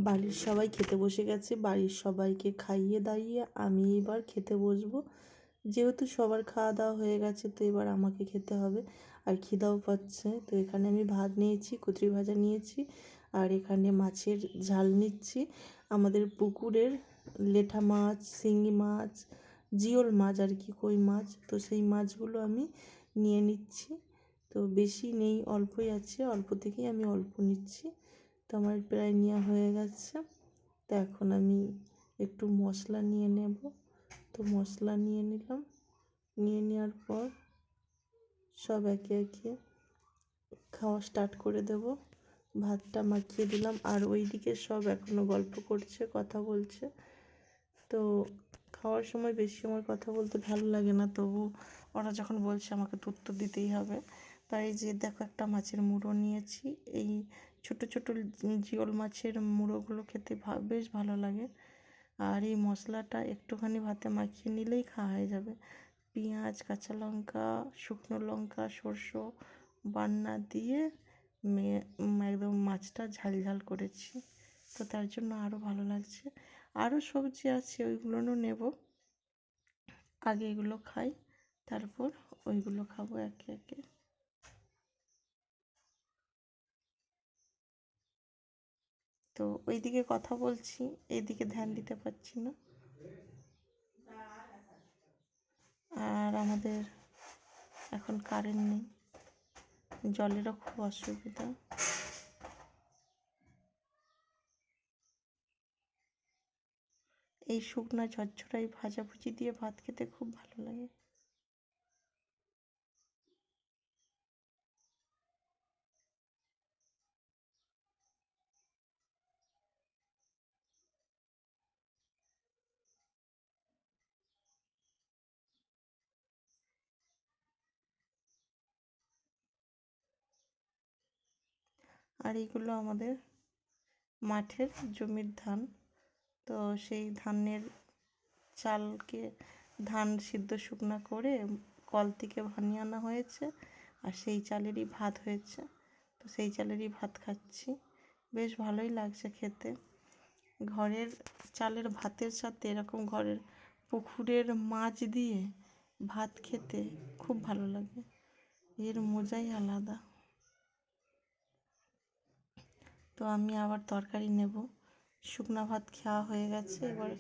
বাড়ির সবাই খেতে বসে গেছে। বাড়ির সবাইকে খাইয়ে দাইয়ে আমি এবার খেতে বসবো। যেহেতু সবার খাওয়া দাওয়া হয়ে গেছে, তো এবার আমাকে খেতে হবে। আর খিদাও পাচ্ছে। তো এখানে আমি ভাত নিয়েছি, কচুরি ভাজা নিয়েছি, আর এখানে মাছের ঝাল নিচ্ছি। আমাদের পুকুরের লেঠা মাছ, শিঙি মাছ, জিওল মাছ আর কি, কই মাছ, তো সেই মাছগুলো আমি নিয়ে নিচ্ছি। তো বেশি নেই, অল্পই আছে, অল্প থেকেই আমি অল্প নিচ্ছি। তো আমার প্রায় নেওয়া হয়ে গেছে। তো এখন আমি একটু মশলা নিয়ে নেব। তো মশলা নিয়ে নিলাম। নিয়ে নেওয়ার পর সব একে একে খাওয়া স্টার্ট করে দেব। ভাতটা মাখিয়ে দিলাম, আর ওইদিকে সব এখনও গল্প করছে, কথা বলছে। তো খাওয়ার সময় বেশি সময় কথা বলতে ভালো লাগে না, তবু ওরা যখন বলছে আমাকে তো উত্তর দিতেই হবে। তাই যে দেখো, একটা মাছের মুড়ো নিয়েছি। এই ছোটো ছোটো জিওল মাছের মুড়োগুলো খেতে বেশ ভালো লাগে। আর এই মশলাটা একটুখানি ভাতে মাখিয়ে নিলেই খাওয়া হয়ে যাবে। পেঁয়াজ, কাঁচা লঙ্কা, শুকনো লঙ্কা, সরষে বান্না দিয়ে একদম মাছটা ঝাল ঝাল করেছি। তো তার জন্য আরও ভালো লাগছে। আরও সবজি আছে, ওইগুলোও নেব। আগে এগুলো খাই, তারপর ওইগুলো খাবো একে একে। তো ওইদিকে কথা বলছি, এইদিকে ধ্যান দিতে পারছি না। আর আমাদের এখন কারেন্ট নেই, জলেরও খুব অসুবিধা। এই শুকনা ঝরঝরাই ভাজাভুজি দিয়ে ভাত খেতে খুব ভালো লাগে। আর এইগুলো আমাদের মাঠের জমির ধান। তো সেই ধানের চালকে ধান সিদ্ধ শুকনা করে কল থেকে ভানিয়ে আনা হয়েছে, আর সেই চালেরই ভাত হয়েছে। তো সেই চালেরই ভাত খাচ্ছি, বেশ ভালোই লাগছে খেতে। ঘরের চালের ভাতের সাথে এরকম ঘরের পুকুরের মাছ দিয়ে ভাত খেতে খুব ভালো লাগে, এর মজাই আলাদা। তো আমি আবার তরকারি নেব। শুকনা ভাত খাওয়া হয়ে গেছে, এবার